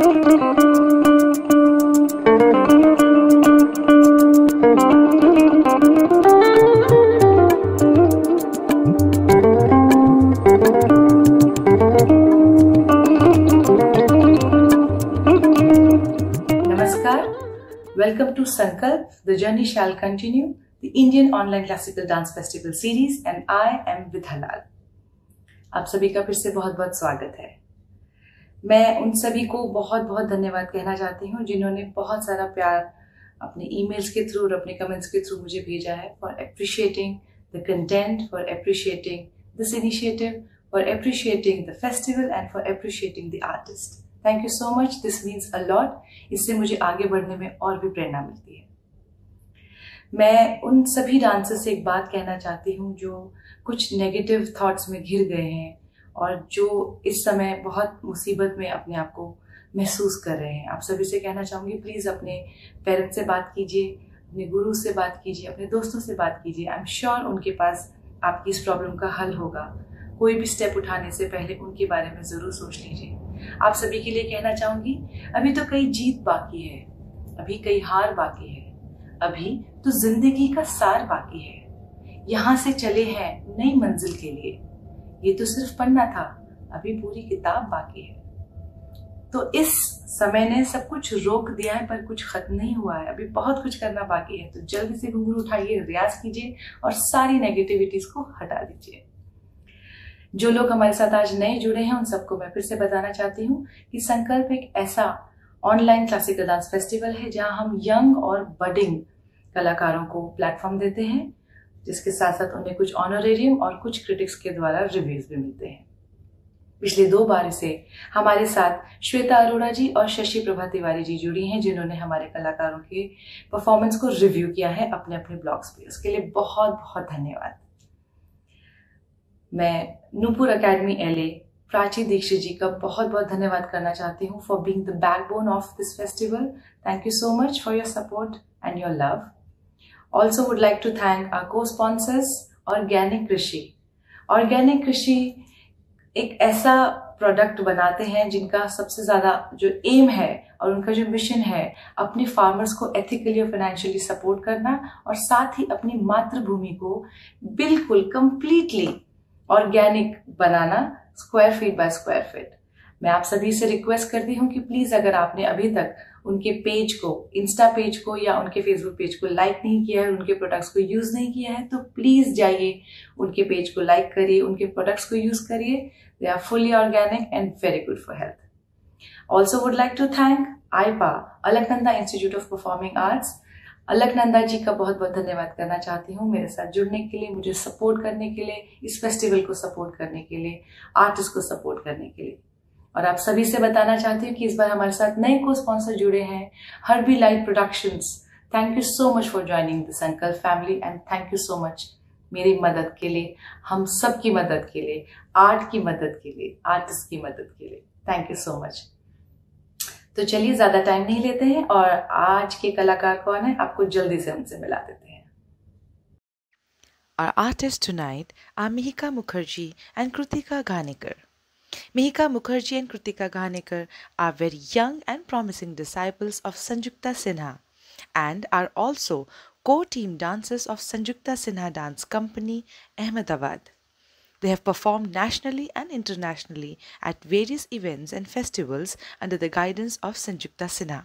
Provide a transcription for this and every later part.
Welcome to Sankalp. The journey shall continue. The Indian Online Classical Dance Festival Series, and I am Vidha Lal. आप सभी का फिर से बहुत बहुत स्वागत है। मैं उन सभी को बहुत बहुत धन्यवाद कहना चाहती हूँ जिन्होंने बहुत सारा प्यार अपने ईमेल्स के थ्रू और अपने कमेंट्स के थ्रू मुझे भेजा है, for appreciating the content, for appreciating this initiative, for appreciating the festival and for appreciating the artist. Thank you so much, this means a lot. इससे मुझे आगे बढ़ने में और भी प्रेरणा मिलती है। मैं उन सभी डांसर्स से एक बात कहना चाहती हूँ जो कुछ नेगेटिव थॉट्स में घिर गए हैं और जो इस समय बहुत मुसीबत में अपने आप को महसूस कर रहे हैं। आप सभी से कहना चाहूँगी, प्लीज़ अपने पेरेंट्स से बात कीजिए, अपने गुरु से बात कीजिए, अपने दोस्तों से बात कीजिए। आई एम श्योर उनके पास आपकी इस प्रॉब्लम का हल होगा। कोई भी स्टेप उठाने से पहले उनके बारे में ज़रूर सोच लीजिए। आप सभी के लिए कहना चाहूँगी, अभी तो कई जीत बाकी है, अभी कई हार बाकी है, अभी तो जिंदगी का सार बाकी है। यहाँ से चले हैं नई मंजिल के लिए, ये तो सिर्फ पढ़ना था, अभी पूरी किताब बाकी है। तो इस समय ने सब कुछ रोक दिया है पर कुछ खत्म नहीं हुआ है, अभी बहुत कुछ करना बाकी है। तो जल्दी से घुंघरू उठाइए, रियाज कीजिए और सारी नेगेटिविटीज को हटा दीजिए। जो लोग हमारे साथ आज नए जुड़े हैं उन सबको मैं फिर से बताना चाहती हूँ कि संकल्प एक ऐसा ऑनलाइन क्लासिकल डांस फेस्टिवल है जहां हम यंग और बडिंग कलाकारों को प्लेटफॉर्म देते हैं, जिसके साथ साथ उन्हें कुछ ऑनरेरियम और कुछ क्रिटिक्स के द्वारा रिव्यूज भी मिलते हैं। पिछले 2 बार से हमारे साथ श्वेता अरोड़ा जी और शशि प्रभा तिवारी जी जुड़ी हैं, जिन्होंने हमारे कलाकारों के परफॉर्मेंस को रिव्यू किया है अपने अपने ब्लॉग्स पे। उसके लिए बहुत बहुत धन्यवाद। मैं नूपुर अकेडमी LA प्राची दीक्षित जी का बहुत बहुत धन्यवाद करना चाहती हूँ for being the backbone of this festival. Thank you so much for your support and your love. Also would like to thank our co sponsors organic Krishi. Organic Krishi एक ऐसा प्रोडक्ट बनाते हैं जिनका सबसे ज्यादा जो एम है और उनका जो मिशन है अपने फार्मर्स को एथिकली और फाइनेंशियली सपोर्ट करना और साथ ही अपनी मातृभूमि को बिल्कुल completely organic banana, square feet by square feet. मैं आप सभी से रिक्वेस्ट करती हूँ कि प्लीज अगर आपने अभी तक उनके पेज को, इंस्टा पेज को या उनके फेसबुक पेज को लाइक नहीं किया है, उनके प्रोडक्ट्स को यूज नहीं किया है, तो प्लीज जाइए उनके पेज को लाइक करिए, उनके प्रोडक्ट्स को यूज करिए। They are fully organic and very good for health. Also would like to thank AIPA, Alaknanda institute of performing arts. Alaknanda ji का बहुत बहुत धन्यवाद करना चाहती हूँ मेरे साथ जुड़ने के लिए, मुझे सपोर्ट करने के लिए, इस फेस्टिवल को सपोर्ट करने के लिए, आर्टिस्ट को सपोर्ट करने के लिए। और आप सभी से बताना चाहती हूँ कि इस बार हमारे साथ नए को स्पॉन्सर जुड़े हैं, herby light productions. Thank you so much for joining the Sankalp family and thank you so much मेरी मदद के लिए, हम सब की मदद के लिए, आर्ट की मदद के लिए, आर्टिस्ट की मदद के लिए। Thank you so much. तो चलिए ज्यादा टाइम नहीं लेते हैं और आज के कलाकार कौन है आपको जल्दी से उनसे मिला देते हैं। Our artists tonight are Mihika Mukherjee and Kritika Ghanekar. Mihika Mukherjee and Kritika Ghanekar are very young and promising disciples of Sanjukta Sinha and are also co-team dancers of Sanjukta Sinha Dance Company, Ahmedabad. They have performed nationally and internationally at various events and festivals under the guidance of Sanjukta Sinha.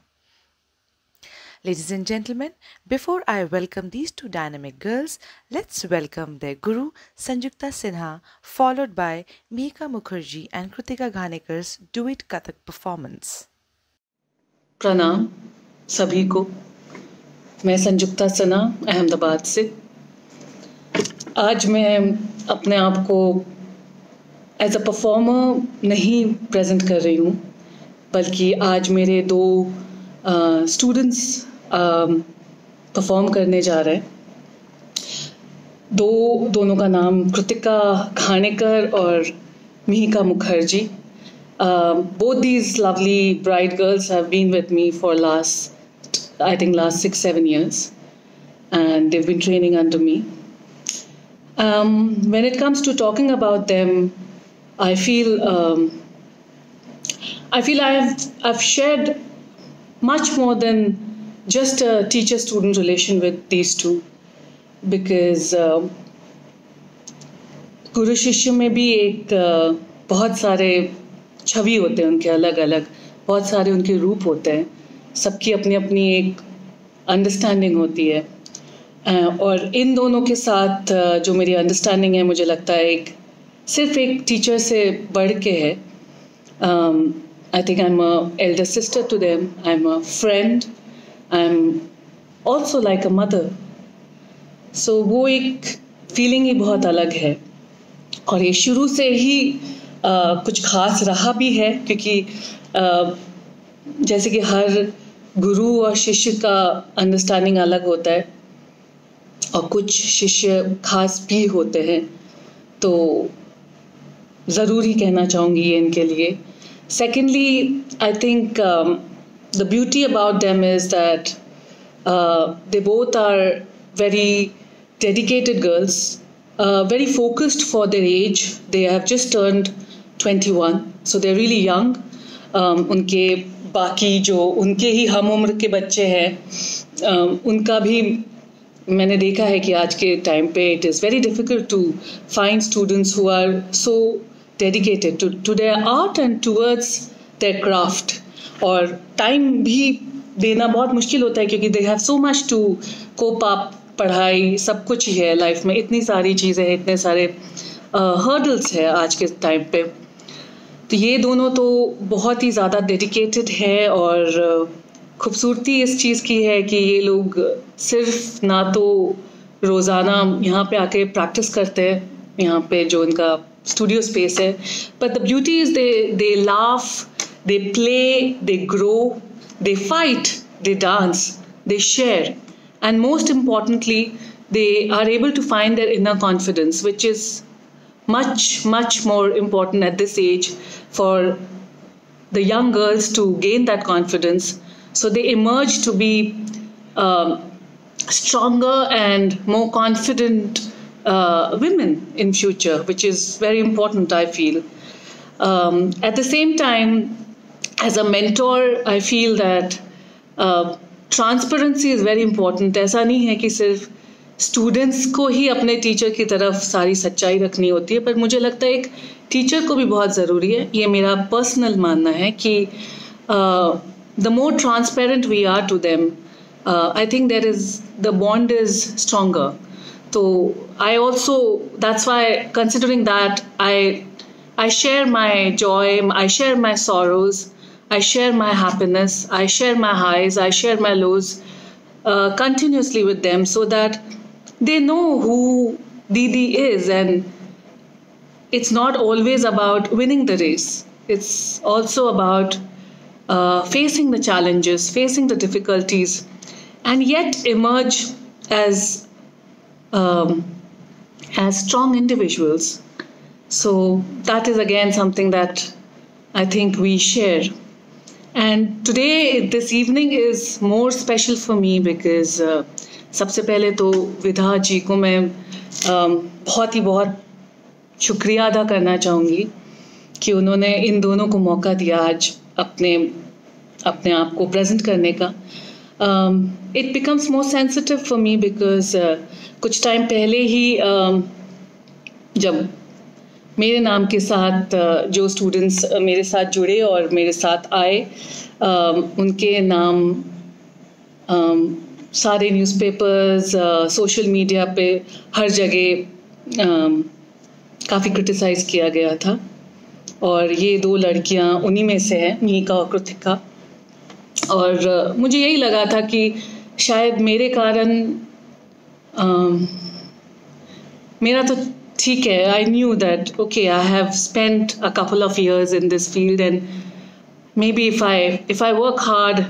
Ladies and gentlemen, before I welcome these two dynamic girls, let's welcome their guru Sanjukta Sinha, followed by Mihika Mukherjee and Kritika Ghanekar's duet Kathak performance. प्रणाम सभी को। मैं संजुक्ता सिन्हा अहमदाबाद से। आज मैं अपने आप को एज अ परफॉर्मर नहीं प्रेजेंट कर रही हूँ, बल्कि आज मेरे 2 स्टूडेंट्स परफॉर्म करने जा रहे हैं। दोनों का नाम कृतिका घानेकर और Mihika Mukherjee. Both these lovely bright girls have been with me for last 6-7 years, and they've been training under me. When it comes to talking about them, I feel I feel I've shared much more than just a teacher-student relation with these two, because गुरु शिष्य में भी एक बहुत सारे छवि होते हैं उनके अलग अलग, बहुत सारे उनके रूप होते हैं, सबकी अपनी अपनी एक अंडरस्टैंडिंग होती है। और इन दोनों के साथ जो मेरी अंडरस्टैंडिंग है, मुझे लगता है एक सिर्फ एक टीचर से बढ़ के है। I think I am a elder sister to them, I am a friend, I am also like a mother. So वो एक फीलिंग ही बहुत अलग है, और ये शुरू से ही कुछ खास रहा भी है, क्योंकि जैसे कि हर गुरु और शिष्य का अंडरस्टैंडिंग अलग होता है, और कुछ शिष्य खास भी होते हैं, तो ज़रूर ही कहना चाहूँगी ये इनके लिए। Secondly, I think the beauty about them is that they both are very dedicated girls, very focused for their age. They have just turned 21, so they're really young. उनके बाकी जो उनके ही हम उम्र के बच्चे हैं, उनका भी मैंने देखा है कि आज के टाइम पे it is very difficult to find students who are so dedicated to their art and towards their craft. और टाइम भी देना बहुत मुश्किल होता है, क्योंकि they have so much to cope up. पढ़ाई सब कुछ ही है लाइफ में, इतनी सारी चीज़ें हैं, इतने सारे हर्डल्स है आज के टाइम पे। तो ये दोनों तो बहुत ही ज़्यादा डेडिकेटेड है, और खूबसूरती इस चीज़ की है कि ये लोग सिर्फ ना तो रोज़ाना यहाँ पे आके प्रैक्टिस करते हैं, यहाँ पे जो इनका स्टूडियो स्पेस है, but the beauty is they laugh, they play, they grow, they fight, they dance, they share. And most importantly, they are able to find their inner confidence, which is much, much more important at this age for the young girls to gain that confidence. So they emerge to be stronger and more confident women in future, which is very important, I feel. At the same time, as a mentor, I feel that transparency is very important. ऐसा नहीं है कि सिर्फ students को ही अपने teacher की तरफ सारी सच्चाई रखनी होती है, पर मुझे लगता है एक टीचर को भी बहुत ज़रूरी है। ये मेरा पर्सनल मानना है कि the more transparent we are to them, I think there is the bond is stronger. तो I also, that's why considering that I share my joy, I share my sorrows, I share my happiness, I share my highs, I share my lows continuously with them, so that they know who Didi is. And it's not always about winning the race. It's also about facing the challenges, facing the difficulties, and yet emerge as strong individuals. So that is again something that I think we share. And today, this evening is more special for me because सबसे पहले तो विधा जी को मैं बहुत शुक्रिया अदा करना चाहूँगी कि उन्होंने इन दोनों को मौका दिया आज अपने आप को प्रेजेंट करने का। It becomes more sensitive for me because कुछ टाइम पहले ही जब मेरे नाम के साथ जो स्टूडेंट्स मेरे साथ जुड़े और मेरे साथ आए, उनके नाम सारे न्यूज़पेपर्स, सोशल मीडिया पे हर जगह काफ़ी क्रिटिसाइज़ किया गया था। और ये दो लड़कियां उन्हीं में से हैं, मिहिका और कृतिका। और मुझे यही लगा था कि शायद मेरे कारण मेरा तो ठीक है, I knew that okay, I have spent a couple of years in this field, and maybe if I work hard,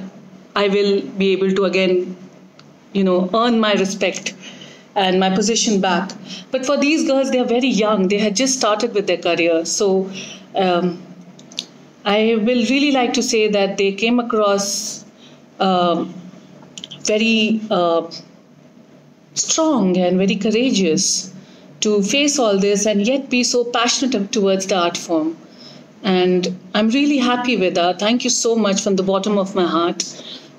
I will be able to again, earn my respect and my position back. But for these girls, they are very young. They had just started with their career. So I will really like to say that they came across very strong and very courageous to face all this and yet be so passionate towards the art form. And I'm really happy with that. Thank you so much from the bottom of my heart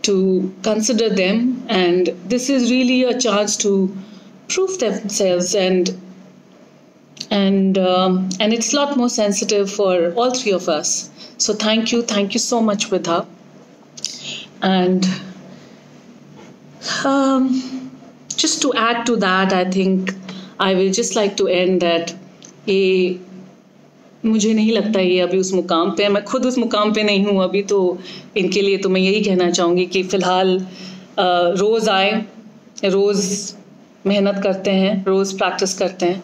to consider them. And this is really a chance to prove themselves, and it's a lot more sensitive for all three of us. So thank you so much, Vidha. And just to add to that, I think I will just like to end that ये मुझे नहीं लगता ये अभी उस मुकाम पे, मैं खुद उस मुकाम पे नहीं हूँ अभी, तो इनके लिए तो मैं यही कहना चाहूँगी कि फ़िलहाल रोज़ आए, रोज़ मेहनत करते हैं, रोज़ प्रैक्टिस करते हैं.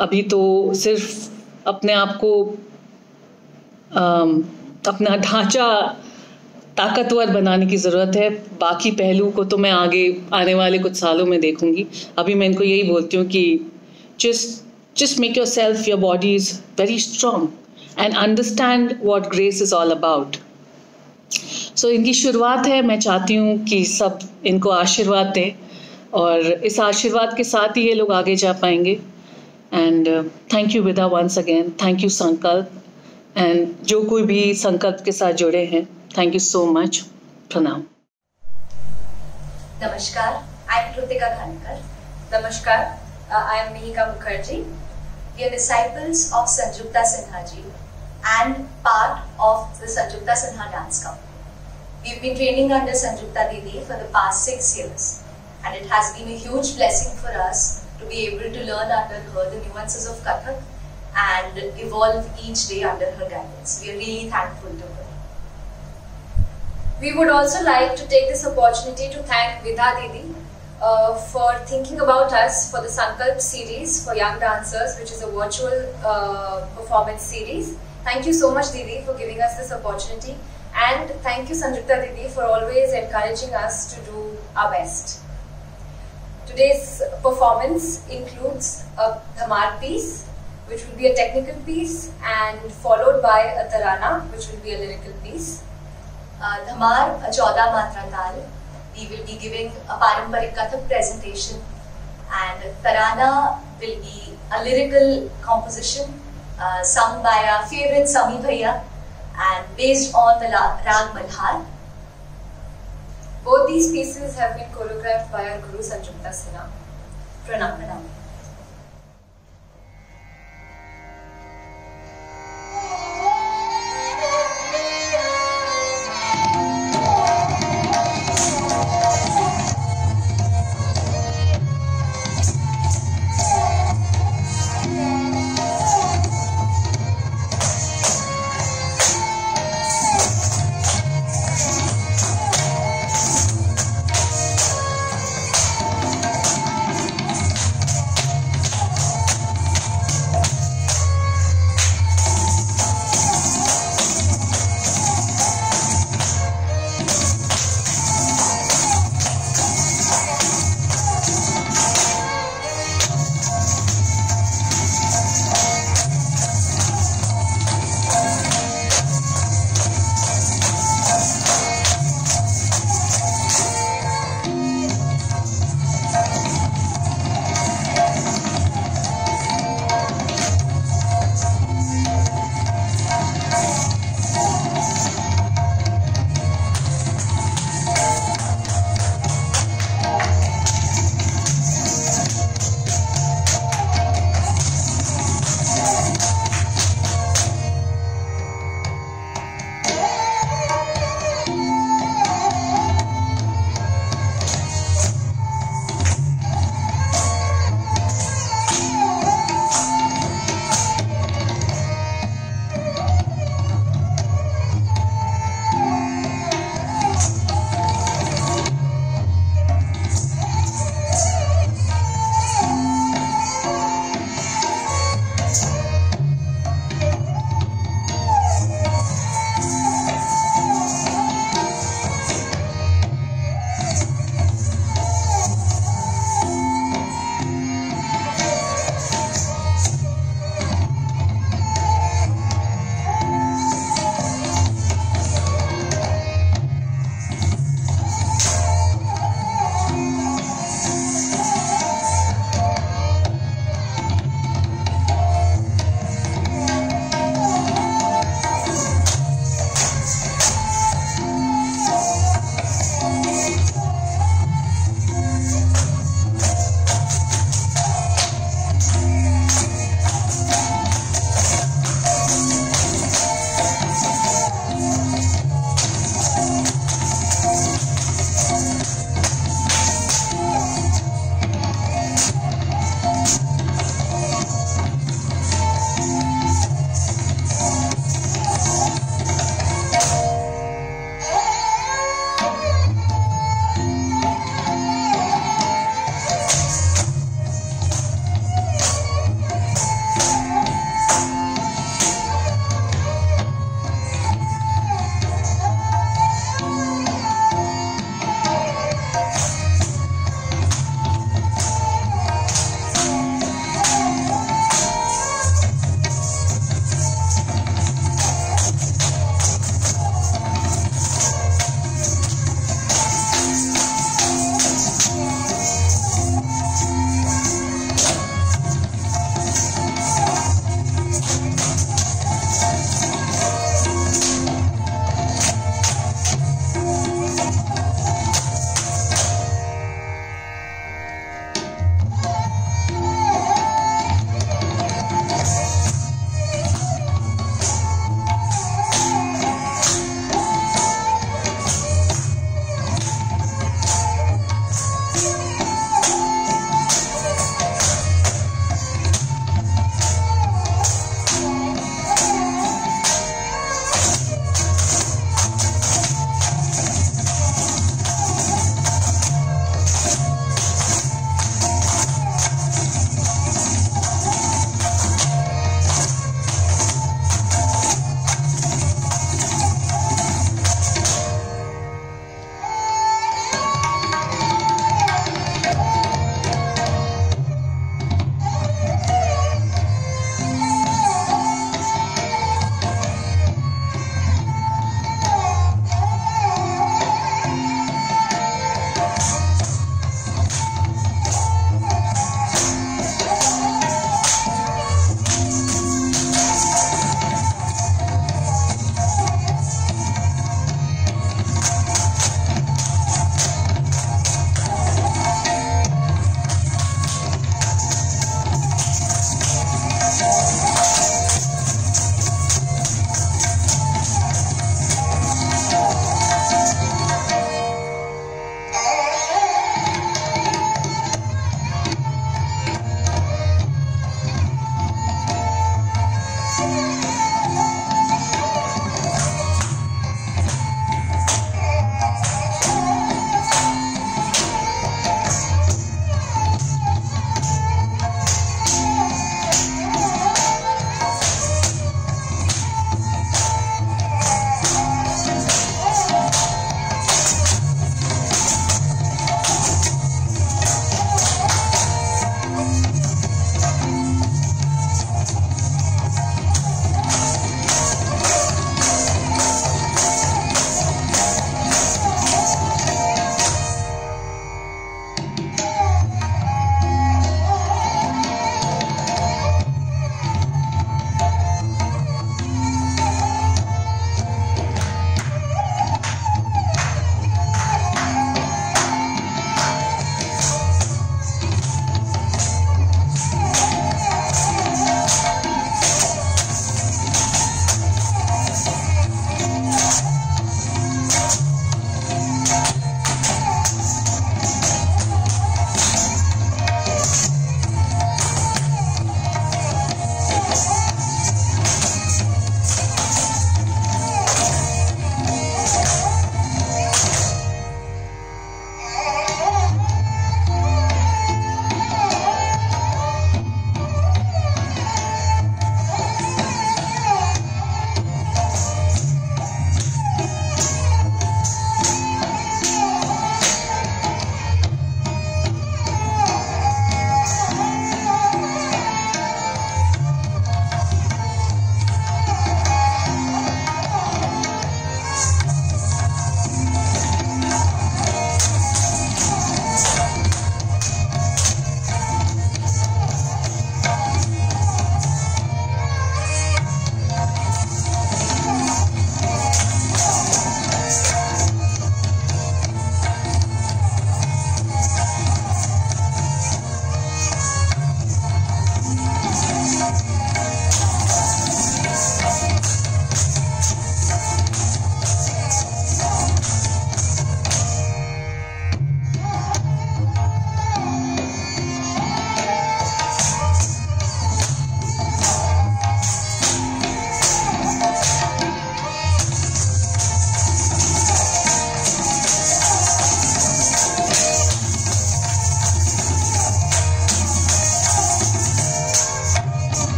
अभी तो सिर्फ अपने आप को अपना ढांचा ताकतवर बनाने की ज़रूरत है. बाकी पहलू को तो मैं आगे आने वाले कुछ सालों में देखूँगी. अभी मैं इनको यही बोलती हूँ कि just make yourself, your body is very strong and understand what grace is all about. So इनकी शुरुआत है. मैं चाहती हूँ कि सब इनको आशीर्वाद दें और इस आशीर्वाद के साथ ही ये लोग आगे जा पाएंगे. And thank you Vidha once again. Thank you संकल्प, and जो कोई भी संकल्प के साथ जुड़े हैं, thank you so much. प्रणाम. Namaskar, I am Kritika Ghanikar. Namaskar, I am Mihika Mukherjee. We are disciples of Sanjukta Sinha ji and part of the Sanjukta Sinha dance company. We've been training under Sanjukta Didi for the past 6 years, and it has been a huge blessing for us to be able to learn under her the nuances of Kathak and evolve each day under her guidance. We are really thankful to her. We would also like to take this opportunity to thank Vidha Didi for thinking about us for the Sankalp series for young dancers, which is a virtual performance series. Thank you so much Didi for giving us this opportunity, and thank you Sanjukta Didi for always encouraging us to do our best. Today's performance includes a Dhamar piece, which will be a technical piece, and followed by a Tarana, which will be a lyrical piece. Dhamar, a 14 matra tal. We will be giving a Paramparik Kathak presentation, and Tarana will be a lyrical composition sung by our favorite Sami Bhaiya and based on the Rag Malhar. Both these pieces have been choreographed by our Guru Sanjukta Sinha. Pranam, pranam.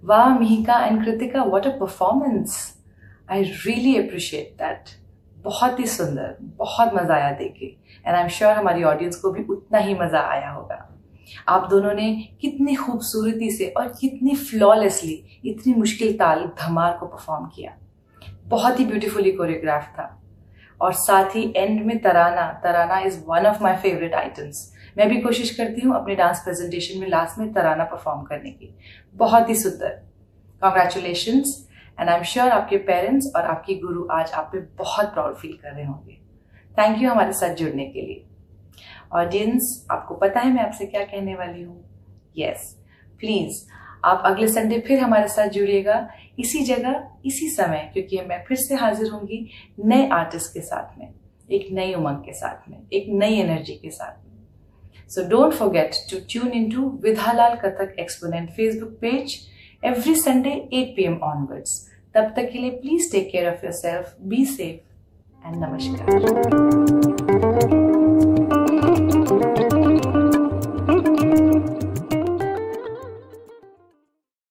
Wow, Mihika and Kritika, what a performance. I really appreciate that. बहुत ही सुंदर, बहुत मजा आया देखे and I am sure हमारी audience को भी उतना ही मजा आया होगा। आप दोनों ने कितनी खूबसूरती से और कितनी फ्लॉलेसली इतनी मुश्किल ताल धमार को परफॉर्म किया। बहुत ही ब्यूटीफुली कोरियोग्राफ था और साथ ही एंड में तराना is one of my favourite items. मैं भी कोशिश करती हूँ अपने डांस प्रेजेंटेशन में लास्ट में तराना परफॉर्म करने की। बहुत ही सुंदर, congratulations and I am sure आपके पेरेंट्स और आपकी गुरु आज आप पे बहुत प्राउड फील कर रहे होंगे। थैंक यू हमारे साथ जुड़ने के लिए। ऑडियंस, आपको पता है मैं आपसे क्या कहने वाली हूँ? यस, प्लीज आप अगले संडे फिर हमारे साथ जुड़िएगा, इसी जगह इसी समय, क्योंकि मैं फिर से हाजिर होंगी नए आर्टिस्ट के साथ में, एक नई उमंग के साथ में, एक नई एनर्जी के साथ में। So don't forget to tune into Vidhalal Kathak Exponent Facebook page every Sunday 8 p.m. onwards. तब तक के लिए please take care of yourself, be safe and namaskar.